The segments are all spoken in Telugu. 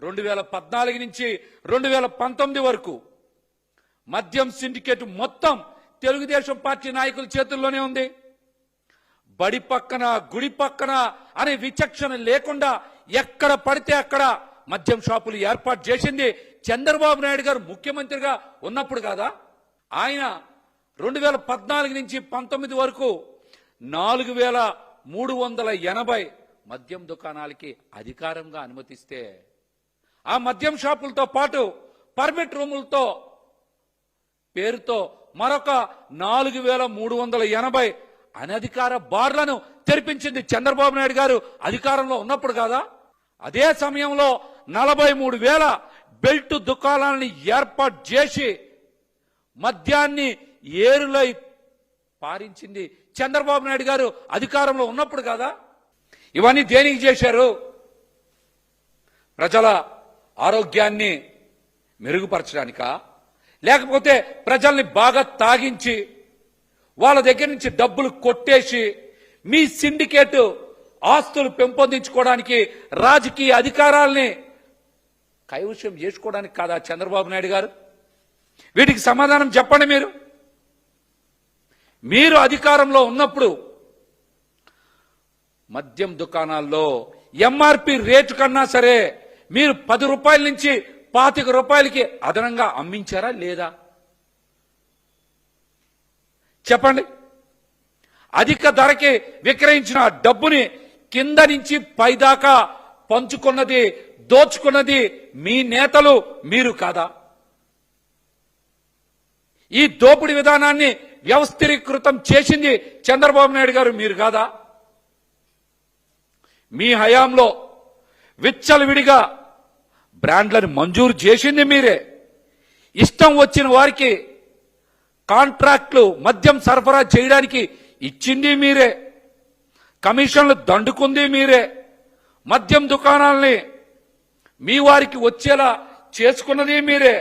2014 నుంచి 2019 వరకు మద్యం సిండికేట్ మొత్తం తెలుగుదేశం పార్టీ నాయకుల చేతుల్లోనే ఉంది. బడి పక్కన గుడి పక్కన అనే విచక్షణ లేకుండా ఎక్కడ పడితే అక్కడ మద్యం షాపులు ఏర్పాటు చేసింది చంద్రబాబు నాయుడు గారు ముఖ్యమంత్రిగా ఉన్నప్పుడు కాదా? ఆయన 2014 నుంచి 19 వరకు 4380 మద్యం దుకాణాలకి అధికారంగా అనుమతిస్తే ఆ మద్యం షాపులతో పాటు పర్మిట్ రూములతో పేరుతో మరొక 4380 అనధికార బార్లను తెరిపించింది చంద్రబాబు నాయుడు గారు అధికారంలో ఉన్నప్పుడు కాదా? అదే సమయంలో 43,000 బెల్ట్ దుకాణాలని ఏర్పాటు చేసి మద్యాన్ని ఏరులై పారించింది చంద్రబాబు నాయుడు గారు అధికారంలో ఉన్నప్పుడు కాదా? ఇవన్నీ దేనికి చేశారు? ప్రజల ఆరోగ్యాన్ని మెరుగుపరచడానికా, లేకపోతే ప్రజల్ని బాగా తాగించి వాళ్ళ దగ్గర నుంచి డబ్బులు కొట్టేసి మీ సిండికేట్ ఆస్తులు పెంపొందించుకోవడానికి రాజకీయ అధికారాల్ని కైవశం చేసుకోవడానికి కాదా చంద్రబాబు నాయుడు గారు? వీటికి సమాధానం చెప్పండి. మీరు అధికారంలో ఉన్నప్పుడు మద్యం దుకాణాల్లో ఎంఆర్పి రేటు కన్నా సరే మీరు 10 రూపాయల నుంచి 25 రూపాయలకి అదనంగా అమ్మించారా లేదా? చెప్పండి. అధిక ధరకి విక్రయించిన డబ్బుని కింద నుంచి పైదాకా పంచుకున్నది, దోచుకున్నది మీ నేతలు, మీరు కాదా? ఈ దోపిడీ విధానాన్ని వ్యవస్థీకృతం చేసింది చంద్రబాబు నాయుడు గారు, మీరు కాదా? మీ హయాంలో విచ్చలవిడిగా బ్రాండ్లను మంజూరు చేసింది మీరే. ఇష్టం వచ్చిన వారికి కాంట్రాక్టులు మద్యం సరఫరా చేయడానికి ఇచ్చింది మీరే. కమిషన్లు దండుకుంది మీరే. మద్యం దుకాణాలని మీ వారికి వచ్చేలా చేసుకున్నది మీరే.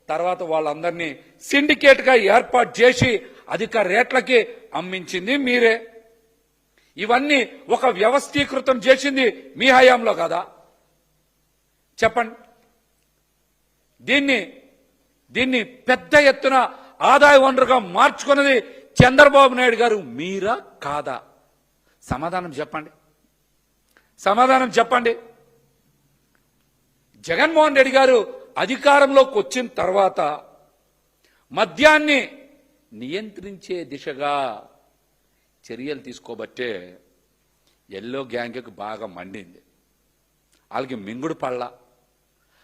తర్వాత వాళ్ళందరినీ సిండికేట్ గా ఏర్పాటు చేసి అధిక రేట్లకి అమ్మించింది మీరే. ఇవన్నీ ఒక వ్యవస్థీకృతం చేసింది మీ హయాంలో కదా? చెప్పండి. దీన్ని పెద్ద ఎత్తున ఆదాయ వనరుగా మార్చుకున్నది చంద్రబాబు నాయుడు గారు, మీరా కాదా? సమాధానం చెప్పండి. సమాధానం చెప్పండి. జగన్మోహన్ రెడ్డి గారు అధికారంలోకి వచ్చిన తర్వాత మద్యాన్ని నియంత్రించే దిశగా చర్యలు తీసుకోబట్టే ఎల్లో గ్యాంగ్కి బాగా మండింది. వాళ్ళకి మింగుడు పళ్ళ.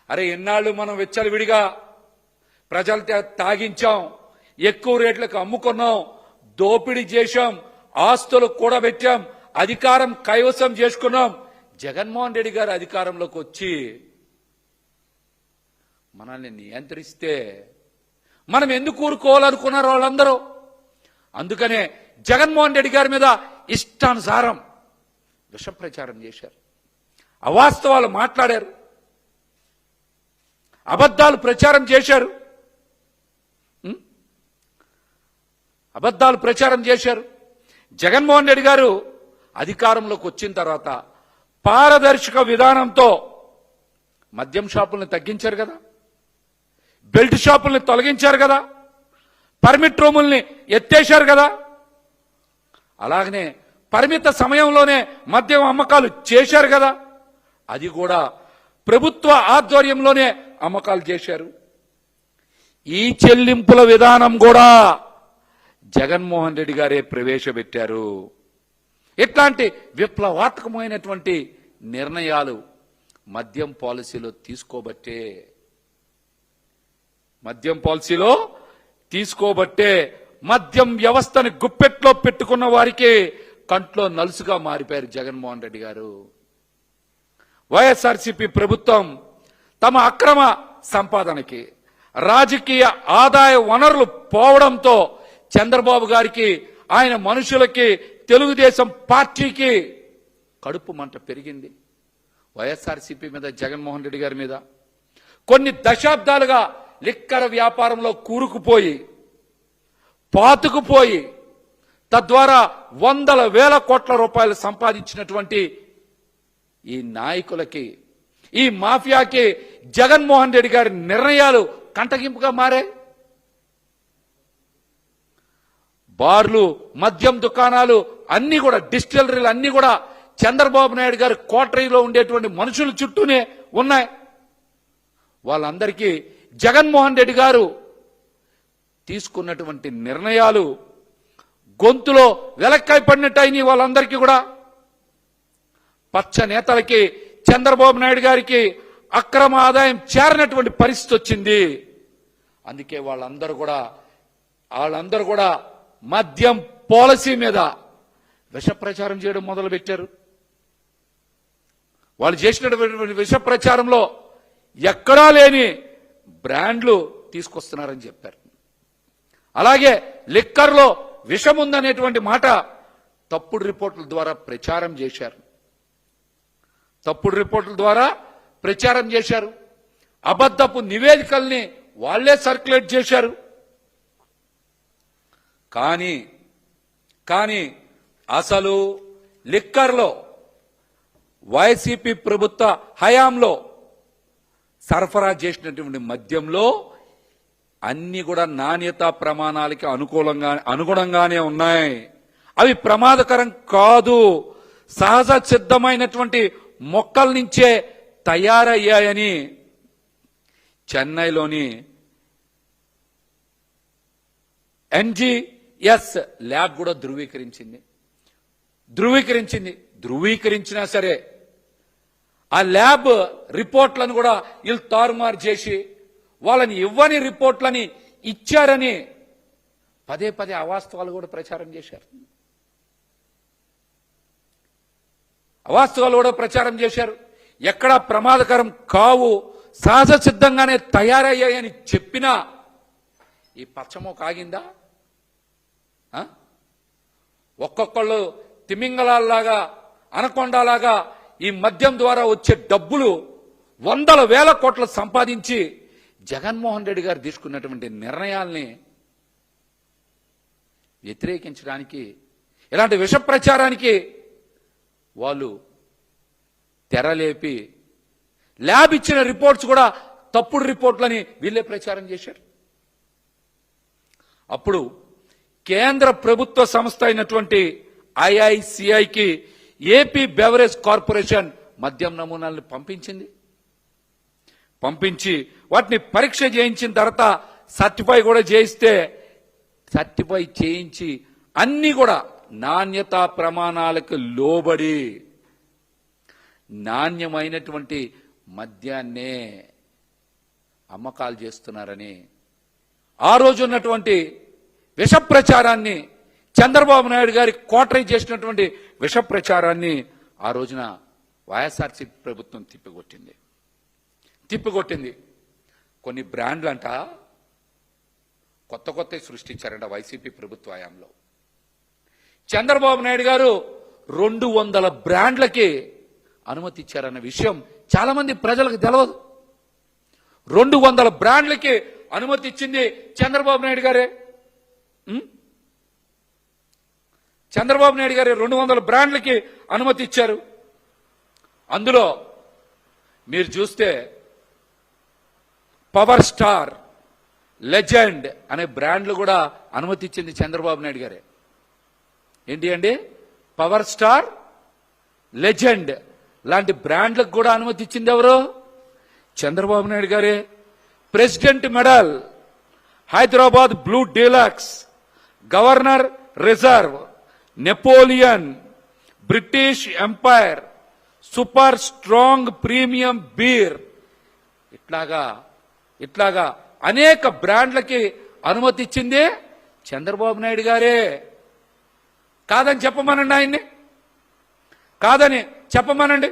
అరే, ఎన్నాళ్ళు మనం విచ్చలవిడిగా ప్రజలు తాగించాం, ఎక్కువ రేట్లకు అమ్ముకున్నాం, దోపిడీ చేశాం, ఆస్తులు కూడబెట్టాం, అధికారం కైవసం చేసుకున్నాం. జగన్మోహన్ రెడ్డి గారు అధికారంలోకి వచ్చి మనల్ని నియంత్రిస్తే మనం ఎందుకు ఊరుకోవాలనుకున్నారు వాళ్ళందరూ? అందుకనే జగన్మోహన్ రెడ్డి గారి మీద ఇష్టానుసారం విష ప్రచారం చేశారు, అవాస్తవాలు మాట్లాడారు, అబద్ధాలు ప్రచారం చేశారు. అబద్ధాలు ప్రచారం చేశారు. జగన్మోహన్ రెడ్డి గారు అధికారంలోకి వచ్చిన తర్వాత పారదర్శక విధానంతో మద్యం షాపుల్ని తగ్గించారు కదా, బెల్ట్ షాపుల్ని తొలగించారు కదా, పర్మిట్ రూముల్ని ఎత్తేశారు కదా. అలాగనే పరిమిత సమయంలోనే మద్యం అమ్మకాలు చేశారు కదా. అది కూడా ప్రభుత్వ ఆధ్వర్యంలోనే అమ్మకాలు చేశారు. ఈ చెల్లింపుల విధానం కూడా జగన్మోహన్ రెడ్డి గారే ప్రవేశపెట్టారు. ఇట్లాంటి విప్లవాత్మకమైనటువంటి నిర్ణయాలు మద్యం పాలసీలో తీసుకోబట్టే మద్యం వ్యవస్థని గుప్పెట్లో పెట్టుకున్న వారికి కంట్లో నలుసుగా మారిపోయారు జగన్మోహన్ రెడ్డి గారు. వైఎస్ఆర్సీపీ ప్రభుత్వం తమ అక్రమ సంపాదనకి, రాజకీయ ఆదాయ వనరులు పోవడంతో చంద్రబాబు గారికి, ఆయన మనుషులకి, తెలుగుదేశం పార్టీకి కడుపు మంట పెరిగింది. వైఎస్ఆర్సీపీ మీద, జగన్మోహన్ రెడ్డి గారి మీద కొన్ని దశాబ్దాలుగా లిక్కర్ వ్యాపారంలో కూరుకుపోయి, పాతుకుపోయి, తద్వారా వందల వేల కోట్ల రూపాయలు సంపాదించినటువంటి ఈ నాయకులకి, ఈ మాఫియాకి జగన్మోహన్ రెడ్డి గారి నిర్ణయాలు కంటగింపుగా మారాయి. బార్లు, మద్యం దుకాణాలు అన్ని కూడా, డిస్టిలరీలు అన్ని కూడా చంద్రబాబు నాయుడు గారి కోటరీలో ఉండేటువంటి మనుషుల చుట్టూనే ఉన్నాయి. వాళ్ళందరికీ జగన్మోహన్ రెడ్డి గారు తీసుకున్నటువంటి నిర్ణయాలు గొంతులో వెలక్కాయ పడినట్టు అయినాయి. వాళ్ళందరికీ కూడా పచ్చ నేతలకి చంద్రబాబు నాయుడు గారికి అక్రమ ఆదాయం చేరినటువంటి పరిస్థితి వచ్చింది. అందుకే వాళ్ళందరూ కూడా మద్యం పాలసీ మీద విష ప్రచారం చేయడం మొదలు పెట్టారు. వాళ్ళు చేసినటువంటి విష ప్రచారంలో ఎక్కడా లేని బ్రాండ్లు తీసుకొస్తున్నారని చెప్పారు. అలాగే లిక్కర్లో విషం ఉందనేటువంటి మాట తప్పుడు రిపోర్టుల ద్వారా ప్రచారం చేశారు. అబద్ధపు నివేదికల్ని వాళ్లే సర్క్యులేట్ చేశారు. కానీ అసలు లిక్కర్లో వైసీపీ ప్రభుత్వ హయాంలో సరఫరా చేసినటువంటి మద్యంలో అన్ని కూడా నాణ్యతా ప్రమాణాలకి అనుగుణంగానే ఉన్నాయి. అవి ప్రమాదకరం కాదు, సహజ సిద్ధమైనటువంటి మొక్కల నుంచే తయారయ్యాయని చెన్నైలోని NGS ల్యాబ్ కూడా ధృవీకరించినా సరే ఆ ల్యాబ్ రిపోర్ట్లను కూడా వీళ్ళు తారుమారు చేసి వాళ్ళని ఇవ్వని రిపోర్ట్లని ఇచ్చారని పదే అవాస్తవాలు కూడా ప్రచారం చేశారు. ఎక్కడా ప్రమాదకరం కావు, సహజ సిద్ధంగానే తయారయ్యాయని చెప్పినా ఈ పచ్చమో కాగిందా? ఒక్కొక్కళ్ళు తిమింగలాల్లాగా, అనకొండలాగా ఈ మద్యం ద్వారా వచ్చే డబ్బులు వందల వేల కోట్లు సంపాదించి జగన్మోహన్ రెడ్డి గారు తీసుకున్నటువంటి నిర్ణయాల్ని వ్యతిరేకించడానికి, ఇలాంటి విష ప్రచారానికి వాళ్ళు తెరలేపి ల్యాబ్ ఇచ్చిన రిపోర్ట్స్ కూడా తప్పుడు రిపోర్ట్లని వీళ్ళే ప్రచారం చేశారు. అప్పుడు కేంద్ర ప్రభుత్వ సంస్థ అయినటువంటి IICIకి ఏపీ బెవరేజ్ కార్పొరేషన్ మద్యం నమూనాలను పంపించి వాటిని పరీక్ష చేయించిన తర్వాత సర్టిఫై చేయించి అన్ని కూడా నాణ్యతా ప్రమాణాలకు లోబడి నాణ్యమైనటువంటి మద్యాన్నే అమ్మకాలు చేస్తున్నారని ఆ రోజు ఉన్నటువంటి విష ప్రచారాన్ని, చంద్రబాబు నాయుడు గారి కోటరీ చేసినటువంటి విష ప్రచారాన్ని ఆ రోజున వైఎస్ఆర్సీపీ ప్రభుత్వం తిప్పికొట్టింది. కొన్ని బ్రాండ్లు అంట కొత్త సృష్టించారంట వైసీపీ ప్రభుత్వ హయాంలో. చంద్రబాబు నాయుడు గారు 200 బ్రాండ్లకి అనుమతి ఇచ్చారన్న విషయం చాలా మంది ప్రజలకు తెలియదు. 200 బ్రాండ్లకి అనుమతి ఇచ్చింది చంద్రబాబు నాయుడు గారే. 200 బ్రాండ్లకి అనుమతి ఇచ్చారు. అందులో మీరు చూస్తే పవర్ స్టార్, లెజెండ్ అనే బ్రాండ్లు కూడా అనుమతి ఇచ్చింది చంద్రబాబు నాయుడు గారే. ఏంటి అండి? పవర్ స్టార్, లెజెండ్ లాంటి బ్రాండ్లకు కూడా అనుమతి ఇచ్చింది ఎవరు? చంద్రబాబు నాయుడు గారే. President medal, Hyderabad blue deluxe, governor reserve, Napoleon, British empire, super strong premium beer, ఇట్లాగా అనేక బ్రాండ్లకి అనుమతి ఇచ్చింది చంద్రబాబు నాయుడు గారే. కాదని చెప్పమనండి, ఆయన్ని కాదని చెప్పమనండి.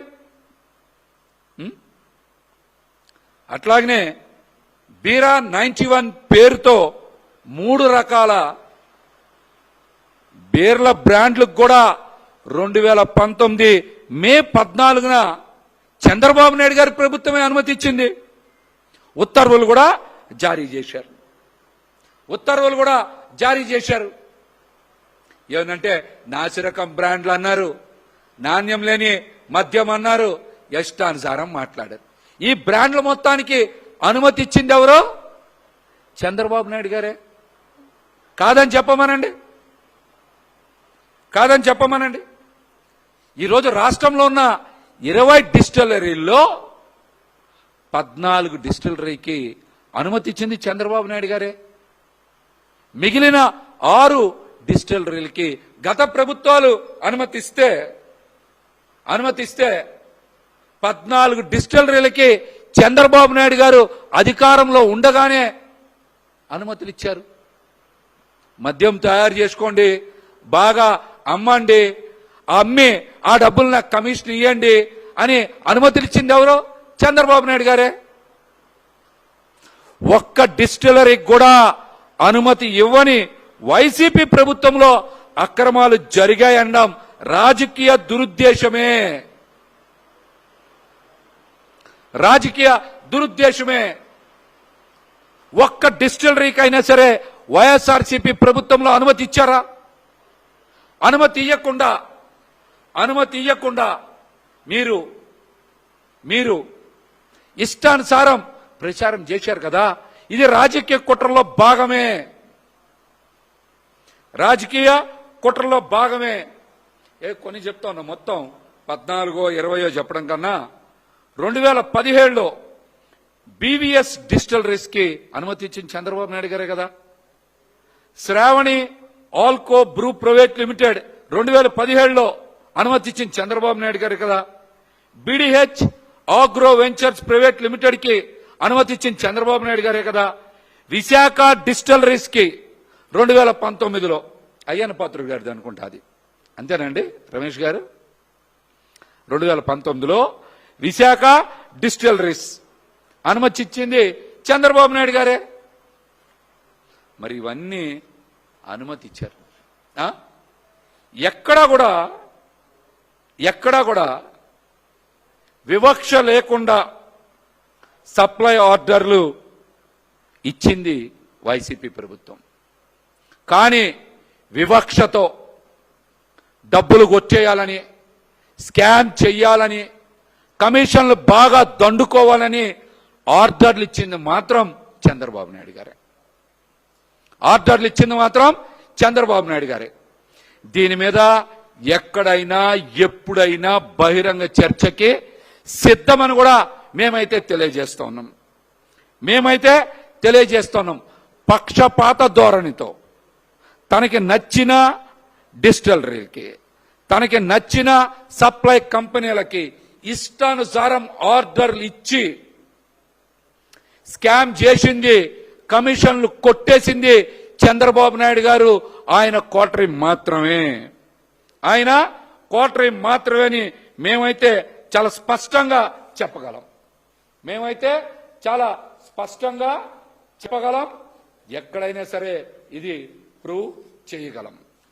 అట్లాగనే బీరా 91 పేరుతో 3 రకాల బీర్ల బ్రాండ్లకు కూడా 2019 మే 14న చంద్రబాబు నాయుడు గారి ప్రభుత్వమే అనుమతి ఇచ్చింది. ఉత్తర్వులు కూడా జారీ చేశారు. ఏమంటే నాసిరకం బ్రాండ్లు అన్నారు, నాణ్యం లేని మద్యం అన్నారు, ఇష్టానుసారం మాట్లాడారు. ఈ బ్రాండ్ల మొత్తానికి అనుమతి ఇచ్చింది ఎవరో? చంద్రబాబు నాయుడు గారే. కాదని చెప్పమనండి, కాదని చెప్పమనండి. ఈరోజు రాష్ట్రంలో ఉన్న 20 డిస్టిలరీల్లో 14 డిస్టిలరీకి అనుమతి ఇచ్చింది చంద్రబాబు నాయుడు గారే. మిగిలిన 6 డిస్టిలరీలకి గత ప్రభుత్వాలు అనుమతిస్తే 14 డిస్టిలరీలకి చంద్రబాబు నాయుడు గారు అధికారంలో ఉండగానే అనుమతులు ఇచ్చారు. మద్యం తయారు చేసుకోండి, బాగా అమ్మండి, అమ్మి ఆ డబ్బులు నాకు కమిషన్ ఇవ్వండి అని అనుమతులు ఇచ్చింది ఎవరో? చంద్రబాబు నాయుడు గారే. ఒక్క డిస్టిలరీకి కూడా అనుమతి ఇవ్వని వైసీపీ ప్రభుత్వంలో అక్రమాలు జరిగాయనడం రాజకీయ దురుద్దేశమే, రాజకీయ దురుద్దేశమే. ఒక్క డిస్టిలరీకైనా సరే వైఎస్ఆర్సీపీ ప్రభుత్వంలో అనుమతి ఇచ్చారా? అనుమతి ఇవ్వకుండా మీరు ఇష్టానుసారం ప్రచారం చేశారు కదా. ఇది రాజకీయ కుట్రలో భాగమే, రాజకీయ కుట్రలో భాగమే. కొన్ని చెప్తా ఉన్నా, మొత్తం 14 20 చెప్పడం కన్నా 2017లో బీవీఎస్ డిస్టిలరీస్ కి అనుమతి ఇచ్చింది చంద్రబాబు నాయుడు గారే కదా. శ్రావణి ఆల్కో బ్రూ ప్రైవేట్ లిమిటెడ్ 2017లో అనుమతి ఇచ్చింది చంద్రబాబు నాయుడు గారే కదా. బీడీహెచ్ ఆగ్రో వెంచర్స్ ప్రైవేట్ లిమిటెడ్ కి అనుమతి ఇచ్చింది చంద్రబాబు నాయుడు గారే కదా. విశాఖ డిస్టిలరీస్ కి 2019లో అయ్యన్న పాత్రుడు గారిది అనుకుంటా, అది అంతేనండి రమేష్ గారు? 2019లో విశాఖ డిస్టిలరీస్ అనుమతి ఇచ్చింది చంద్రబాబు నాయుడు గారే. మరి ఇవన్నీ అనుమతి ఇచ్చారు. ఎక్కడా కూడా వివక్ష లేకుండా సప్లై ఆర్డర్లు ఇచ్చింది వైసీపీ ప్రభుత్వం. కానీ వివక్షతో డబ్బులు కొట్టేయాలని, స్కామ్ చెయ్యాలని, కమిషన్లు బాగా దండుకోవాలని ఆర్డర్లు ఇచ్చింది మాత్రం చంద్రబాబు నాయుడు గారే. ఆర్డర్లు ఇచ్చింది మాత్రం చంద్రబాబు నాయుడు గారే. దీని మీద ఎక్కడైనా ఎప్పుడైనా బహిరంగ చర్చకి సిద్ధమని కూడా మేమైతే తెలియజేస్తున్నాం. పక్షపాత ధోరణితో తనకి నచ్చిన డిస్టిలరీకి, తనకి నచ్చిన సప్లై కంపెనీలకి ఇష్టానుసారం ఆర్డర్లు ఇచ్చి స్కామ్ చేసింది, కమిషన్లు కొట్టేసింది చంద్రబాబు నాయుడు గారు. ఆయన కోటరీ మాత్రమే అని మేమైతే చాలా స్పష్టంగా చెప్పగలం. ఎక్కడైనా సరే ఇది ప్రూవ్ చేయగలం.